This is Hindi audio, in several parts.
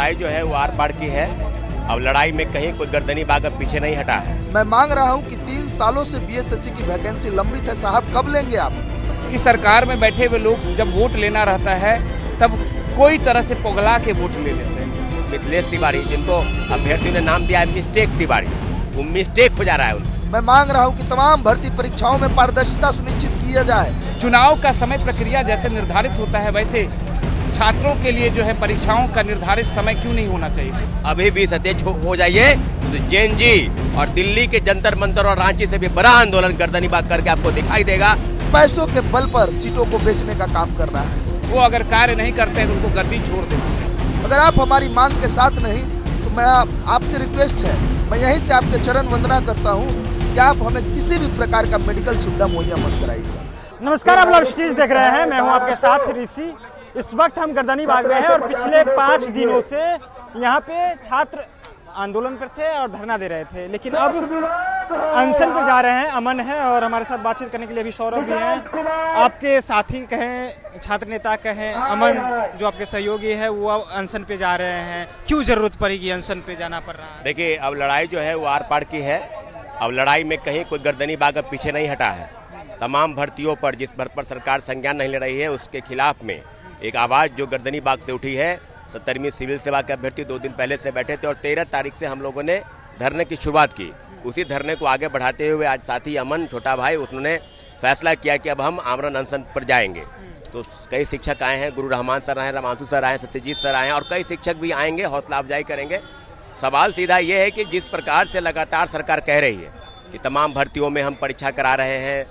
लड़ाई जो है वो आर पार की है। अब लड़ाई में कहीं कोई गर्दनी बाग अब पीछे नहीं हटा है। मैं मांग रहा हूं कि 3 सालों से बीएसएससी की वैकेंसी लंबित है। साहब कब लेंगे आप? कि सरकार में बैठे हुए लोग जब वोट लेना रहता है तब कोई तरह से पगला के वोट ले लेते हैं। मिथिलेश तिवारी जिनको अभ्यर्थियों ने नाम दिया है मिस्टेक तिवारी, वो मिस्टेक हो जा रहा है उनको। मैं मांग रहा हूं कि तमाम भर्ती परीक्षाओं में पारदर्शिता सुनिश्चित किया जाए। चुनाव का समय प्रक्रिया जैसे निर्धारित होता है वैसे छात्रों के लिए जो है परीक्षाओं का निर्धारित समय क्यों नहीं होना चाहिए? अभी भी सतेज हो जाइए तो जैन जी और दिल्ली के जंतर मंतर और रांची से भी बड़ा आंदोलन गर्दनी बाग करके आपको दिखाई देगा। पैसों के बल पर सीटों को बेचने का काम कर रहा है। वो अगर कार्य नहीं करते हैं तो उनको गर्दी छोड़ देना चाहिए। अगर आप हमारी मांग के साथ नहीं तो मैं आपसे रिक्वेस्ट है, मैं यहीं से आपके चरण वंदना करता हूं कि आप हमें किसी भी प्रकार का मेडिकल सुविधा मुहैया मत कराइएगा। नमस्कार, आप लव स्टेज देख रहे हैं। मैं हूं आपके साथ ऋषि। इस वक्त हम गर्दनी बाग में हैं और पिछले 5 दिनों से यहाँ पे छात्र आंदोलन पर थे और धरना दे रहे थे, लेकिन अब अनशन पर जा रहे हैं। अमन है और हमारे साथ बातचीत करने के लिए अभी सौरभ भी हैं। आपके साथी कहें, छात्र नेता कहें, अमन जो आपके सहयोगी है वो अब अनशन पे जा रहे हैं। क्यों जरूरत पड़ेगी अनशन पे जाना पड़ रहा है? देखिए, अब लड़ाई जो है वो आर पार की है। अब लड़ाई में कहीं कोई गर्दनी बाग अब पीछे नहीं हटा है। तमाम भर्तियों पर जिस भर्ती पर सरकार संज्ञान नहीं ले रही है उसके खिलाफ में एक आवाज़ जो गर्दनी बाग से उठी है। 70वीं सिविल सेवा के अभ्यर्थी 2 दिन पहले से बैठे थे और 13 तारीख से हम लोगों ने धरने की शुरुआत की। उसी धरने को आगे बढ़ाते हुए आज साथी अमन छोटा भाई उन्होंने फैसला किया कि अब हम आमरण अनशन पर जाएंगे। तो कई शिक्षक आए हैं, गुरु रहमान सर आए, रमांशु सर आए, सत्यजीत सर आए और कई शिक्षक भी आएंगे, हौसला अफजाई करेंगे। सवाल सीधा ये है कि जिस प्रकार से लगातार सरकार कह रही है कि तमाम भर्तियों में हम परीक्षा करा रहे हैं,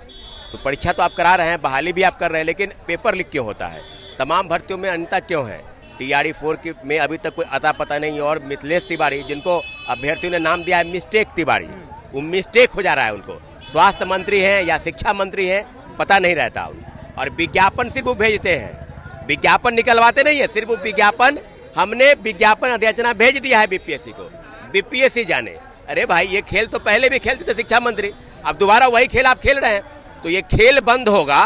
तो परीक्षा तो आप करा रहे हैं, बहाली भी आप कर रहे हैं, लेकिन पेपर लीक क्यों होता है? तमाम भर्तियों में अनियमितता क्यों है? TRE 4 में अभी तक कोई अता पता नहीं। और मिथिलेश तिवारी जिनको अभ्यर्थियों ने नाम दिया है मिस्टेक तिवारी, वो मिस्टेक हो जा रहा है उनको। स्वास्थ्य मंत्री हैं या शिक्षा मंत्री हैं पता नहीं रहता उनको। और विज्ञापन सिर्फ वो भेजते हैं, विज्ञापन निकलवाते नहीं है, सिर्फ वो विज्ञापन। हमने विज्ञापन अधियाचना भेज दिया है BPSC को, BPSC जाने। अरे भाई, ये खेल तो पहले भी खेलते थे शिक्षा मंत्री, अब दोबारा वही खेल आप खेल रहे हैं। तो ये खेल बंद होगा।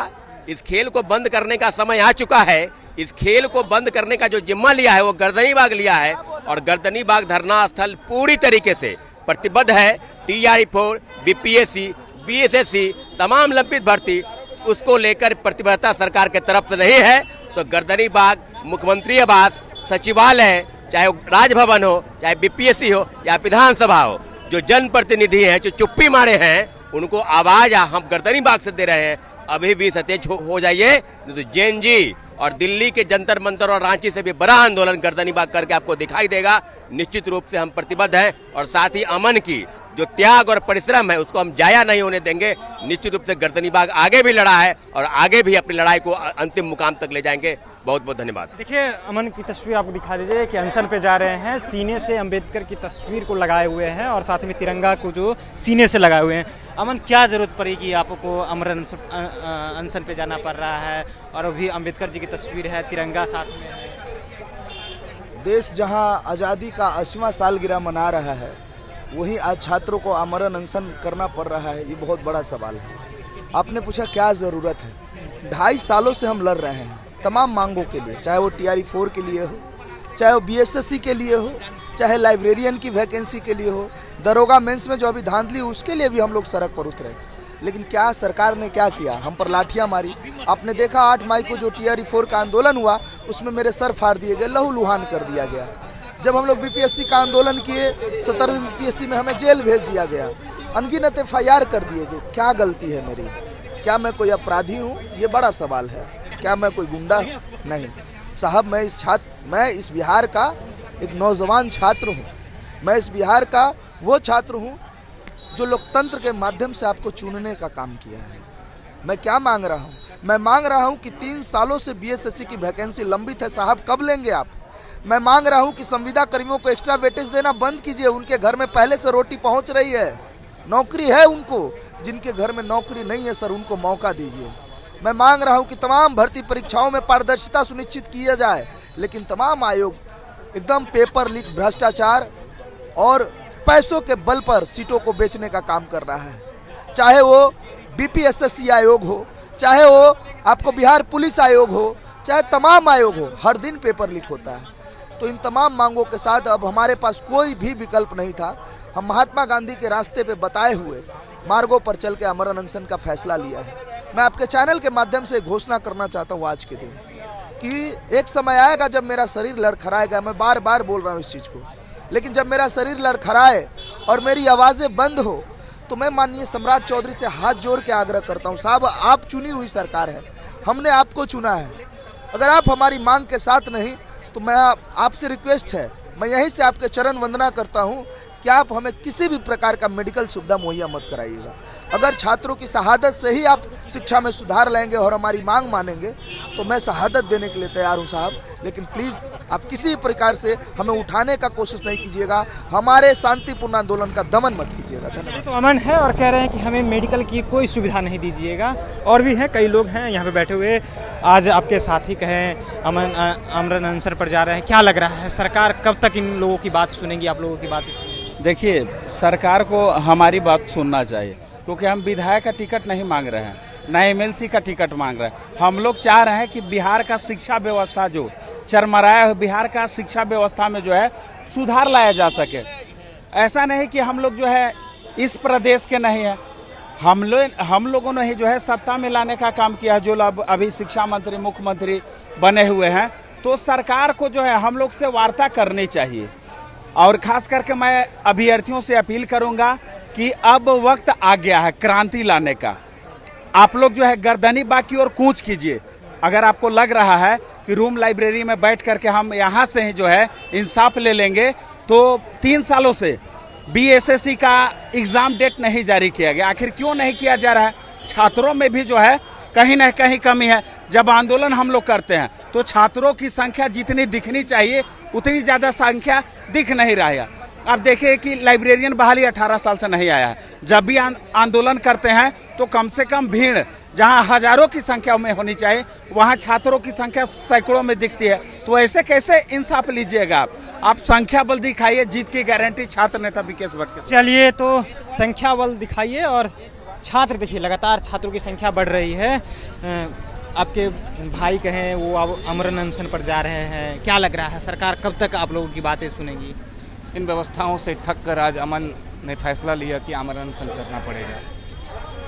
इस खेल को बंद करने का समय आ चुका है। इस खेल को बंद करने का जो जिम्मा लिया है वो गर्दनी बाग लिया है और गर्दनी बाग धरना स्थल पूरी तरीके से प्रतिबद्ध है। TRE 4, BPSC, BSSC तमाम लंबित भर्ती, उसको लेकर प्रतिबद्धता सरकार के तरफ से नहीं है। तो गर्दनी बाग, मुख्यमंत्री आवास, सचिवालय, चाहे राजभवन हो, चाहे BPSC हो या विधानसभा हो, जो जनप्रतिनिधि हैं, जो चुप्पी मारे हैं, उनको आवाज हम गर्दनी बाग से दे रहे हैं। अभी भी सतेज हो जाइए तो जैन जी और दिल्ली के जंतर मंतर और रांची से भी बड़ा आंदोलन गर्दनी बाग करके आपको दिखाई देगा। निश्चित रूप से हम प्रतिबद्ध हैं और साथ ही अमन की जो त्याग और परिश्रम है उसको हम जाया नहीं होने देंगे। निश्चित रूप से गर्दनी बाग आगे भी लड़ा है और आगे भी अपनी लड़ाई को अंतिम मुकाम तक ले जाएंगे। बहुत बहुत धन्यवाद। देखिए, अमन की तस्वीर आपको दिखा दीजिए कि अनशन पे जा रहे हैं। सीने से अंबेडकर की तस्वीर को लगाए हुए हैं और साथ में तिरंगा को जो सीने से लगाए हुए हैं। अमन, क्या जरूरत पड़ेगी आपको आमरण अनशन पे जाना पड़ रहा है और अभी अंबेडकर जी की तस्वीर है, तिरंगा साथ में है। देश जहां आज़ादी का 80वां सालगिरह मना रहा है, वहीं आज छात्रों को आमरण अनशन करना पड़ रहा है। ये बहुत बड़ा सवाल है। आपने पूछा क्या ज़रूरत है? 2.5 सालों से हम लड़ रहे हैं तमाम मांगों के लिए, चाहे वो TRE 4 के लिए हो, चाहे वो BSSC के लिए हो, चाहे लाइब्रेरियन की वैकेंसी के लिए हो, दरोगा मेंस में जो अभी धांधली उसके लिए भी हम लोग सड़क पर उतरे। लेकिन क्या सरकार ने क्या किया? हम पर लाठियां मारी। आपने देखा 8 मई को जो TRE 4 का आंदोलन हुआ उसमें मेरे सर फाड़ दिए गए, लहूलुहान कर दिया गया। जब हम लोग BPSC का आंदोलन किए, 17वीं BPSC में हमें जेल भेज दिया गया, अनगिनत FIR कर दिए गए। क्या गलती है मेरी? क्या मैं कोई अपराधी हूँ? ये बड़ा सवाल है। क्या मैं कोई गुंडा हूँ? नहीं साहब, मैं इस बिहार का एक नौजवान छात्र हूँ। मैं इस बिहार का वो छात्र हूँ जो लोकतंत्र के माध्यम से आपको चुनने का काम किया है। मैं क्या मांग रहा हूँ? मैं मांग रहा हूँ कि 3 सालों से BSSC की वैकेंसी लंबित है। साहब कब लेंगे आप? मैं मांग रहा हूँ कि संविदा कर्मियों को एक्स्ट्रा वेटेज देना बंद कीजिए। उनके घर में पहले से रोटी पहुँच रही है, नौकरी है उनको। जिनके घर में नौकरी नहीं है सर, उनको मौका दीजिए। मैं मांग रहा हूं कि तमाम भर्ती परीक्षाओं में पारदर्शिता सुनिश्चित किया जाए, लेकिन तमाम आयोग एकदम पेपर लीक, भ्रष्टाचार और पैसों के बल पर सीटों को बेचने का काम कर रहा है। चाहे वो BPSSC आयोग हो, चाहे वो आपको बिहार पुलिस आयोग हो, चाहे तमाम आयोग हो, हर दिन पेपर लीक होता है। तो इन तमाम मांगों के साथ अब हमारे पास कोई भी विकल्प नहीं था। हम महात्मा गांधी के रास्ते पे बताए हुए मार्गों पर चल के आमरण अनशन का फैसला लिया है। मैं आपके चैनल के माध्यम से घोषणा करना चाहता हूँ आज के दिन कि एक समय आएगा जब मेरा शरीर लड़खड़ाएगा। मैं बार बार बोल रहा हूँ इस चीज़ को, लेकिन जब मेरा शरीर लड़खड़ाए और मेरी आवाज़ें बंद हो तो मैं माननीय सम्राट चौधरी से हाथ जोड़ के आग्रह करता हूँ, साहब आप चुनी हुई सरकार है, हमने आपको चुना है। अगर आप हमारी मांग के साथ नहीं तो मैं आपसे रिक्वेस्ट है, मैं यहीं से आपके चरण वंदना करता हूं कि आप हमें किसी भी प्रकार का मेडिकल सुविधा मुहैया मत कराइएगा। अगर छात्रों की शहादत से ही आप शिक्षा में सुधार लाएंगे और हमारी मांग मानेंगे तो मैं शहादत देने के लिए तैयार हूं साहब, लेकिन प्लीज़ आप किसी प्रकार से हमें उठाने का कोशिश नहीं कीजिएगा, हमारे शांतिपूर्ण आंदोलन का दमन मत कीजिएगा। धन्यवाद। तो अमन है और कह रहे हैं कि हमें मेडिकल की कोई सुविधा नहीं दीजिएगा। और भी हैं, कई लोग हैं यहाँ पे बैठे हुए, आज आपके साथी कहें आमरण अनशन पर जा रहे हैं। क्या लग रहा है सरकार कब तक इन लोगों की बात सुनेगी, आप लोगों की बात? देखिए, सरकार को हमारी बात सुनना चाहिए, क्योंकि हम विधायक का टिकट नहीं मांग रहे हैं, न एमएलसी का टिकट मांग रहे हैं। हम लोग चाह रहे हैं कि बिहार का शिक्षा व्यवस्था जो चरमराया है, बिहार का शिक्षा व्यवस्था में जो है सुधार लाया जा सके। ऐसा नहीं कि हम लोग जो है इस प्रदेश के नहीं है, हम लोगों ने ही जो है सत्ता में लाने का काम किया, जो अभी शिक्षा मंत्री मुख्यमंत्री बने हुए हैं। तो सरकार को जो है हम लोग से वार्ता करनी चाहिए। और खास करके मैं अभ्यर्थियों से अपील करूंगा कि अब वक्त आ गया है क्रांति लाने का। आप लोग जो है गर्दनी बाग की ओर कूच कीजिए। अगर आपको लग रहा है कि रूम लाइब्रेरी में बैठ करके हम यहाँ से ही जो है इंसाफ ले लेंगे, तो 3 सालों से बीएसएससी का एग्ज़ाम डेट नहीं जारी किया गया। आखिर क्यों नहीं किया जा रहा है? छात्रों में भी जो है कहीं ना कहीं कमी है। जब आंदोलन हम लोग करते हैं तो छात्रों की संख्या जितनी दिखनी चाहिए उतनी ज़्यादा संख्या दिख नहीं रहा है। अब देखिए कि लाइब्रेरियन बहाली 18 साल से नहीं आया है। जब भी आंदोलन करते हैं तो कम से कम भीड़ जहां हजारों की संख्या में होनी चाहिए, वहां छात्रों की संख्या सैकड़ों में दिखती है। तो ऐसे कैसे इंसाफ लीजिएगा आप? संख्या बल दिखाइए, जीत की गारंटी छात्र नेता विकेश भट्ट। चलिए, तो संख्या बल दिखाइए। और छात्र देखिए, लगातार छात्रों की संख्या बढ़ रही है। आपके भाई कहें वो आमरण अनशन पर जा रहे हैं। क्या लग रहा है सरकार कब तक आप लोगों की बातें सुनेगी? इन व्यवस्थाओं से ठग कर आज अमन ने फैसला लिया कि आमरण अनशन करना पड़ेगा।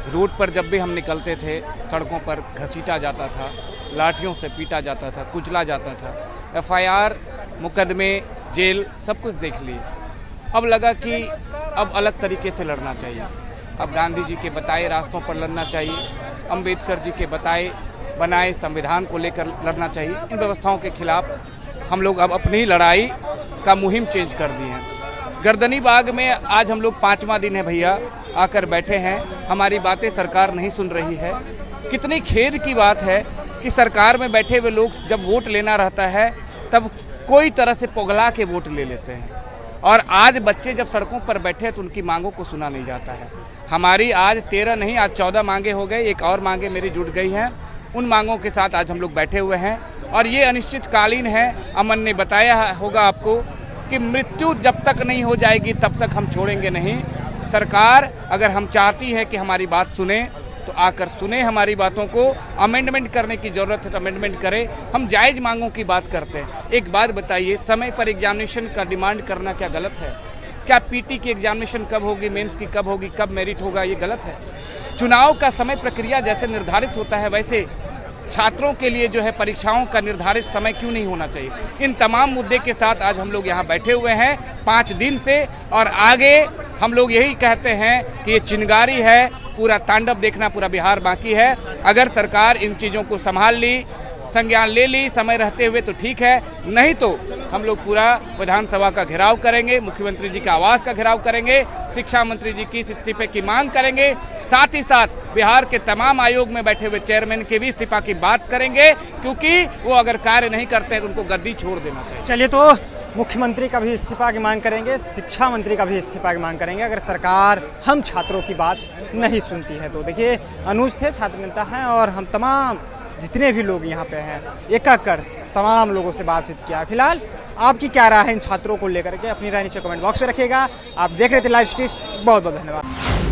रोड पर जब भी हम निकलते थे, सड़कों पर घसीटा जाता था, लाठियों से पीटा जाता था, कुचला जाता था। एफआईआर, मुकदमे, जेल सब कुछ देख लिए। अब लगा कि अब अलग तरीके से लड़ना चाहिए। अब गांधी जी के बताए रास्तों पर लड़ना चाहिए, अंबेडकर जी के बनाए संविधान को लेकर लड़ना चाहिए। इन व्यवस्थाओं के खिलाफ हम लोग अब अपनी लड़ाई का मुहिम चेंज कर दी है। गर्दनी बाग में आज हम लोग 5वां दिन है भैया, आकर बैठे हैं। हमारी बातें सरकार नहीं सुन रही है। कितनी खेद की बात है कि सरकार में बैठे हुए लोग जब वोट लेना रहता है तब कोई तरह से पोगला के वोट ले लेते हैं, और आज बच्चे जब सड़कों पर बैठे हैं तो उनकी मांगों को सुना नहीं जाता है। हमारी आज 13 नहीं, आज 14 मांगे हो गए। एक और मांगे मेरी जुड़ गई हैं। उन मांगों के साथ आज हम लोग बैठे हुए हैं और ये अनिश्चितकालीन है। अमन ने बताया होगा आपको कि मृत्यु जब तक नहीं हो जाएगी तब तक हम छोड़ेंगे नहीं। सरकार अगर हम चाहती है कि हमारी बात सुने तो आकर सुने हमारी बातों को। अमेंडमेंट करने की ज़रूरत है तो अमेंडमेंट करें। हम जायज़ मांगों की बात करते हैं। एक बात बताइए, समय पर एग्जामिनेशन का डिमांड करना क्या गलत है? क्या पीटी की एग्जामिनेशन कब होगी, मेंस की कब होगी, कब मेरिट होगा, ये गलत है? चुनाव का समय प्रक्रिया जैसे निर्धारित होता है वैसे छात्रों के लिए जो है परीक्षाओं का निर्धारित समय क्यों नहीं होना चाहिए? इन तमाम मुद्दे के साथ आज हम लोग यहाँ बैठे हुए हैं 5 दिन से, और आगे हम लोग यही कहते हैं कि ये चिंगारी है, पूरा तांडव देखना पूरा बिहार बाकी है। अगर सरकार इन चीज़ों को संभाल ली, संज्ञान ले ली समय रहते हुए तो ठीक है, नहीं तो हम लोग पूरा विधानसभा का घेराव करेंगे, मुख्यमंत्री जी के आवास का घेराव करेंगे, शिक्षा मंत्री जी की इस्तीफे की मांग करेंगे, साथ ही साथ बिहार के तमाम आयोग में बैठे हुए चेयरमैन के भी इस्तीफा की बात करेंगे, क्योंकि वो अगर कार्य नहीं करते हैं तो उनको गद्दी छोड़ देना चाहिए। चलिए, तो मुख्यमंत्री का भी इस्तीफा की मांग करेंगे, शिक्षा मंत्री का भी इस्तीफा की मांग करेंगे अगर सरकार हम छात्रों की बात नहीं सुनती है तो। देखिए, अनुज थे, छात्र नेता हैं, और हम तमाम जितने भी लोग यहाँ पे हैं एक एक कर तमाम लोगों से बातचीत किया। फिलहाल आपकी क्या राय है इन छात्रों को लेकर के? अपनी राय नीचे कमेंट बॉक्स में रखिएगा। आप देख रहे थे लाइव स्टिच। बहुत बहुत धन्यवाद।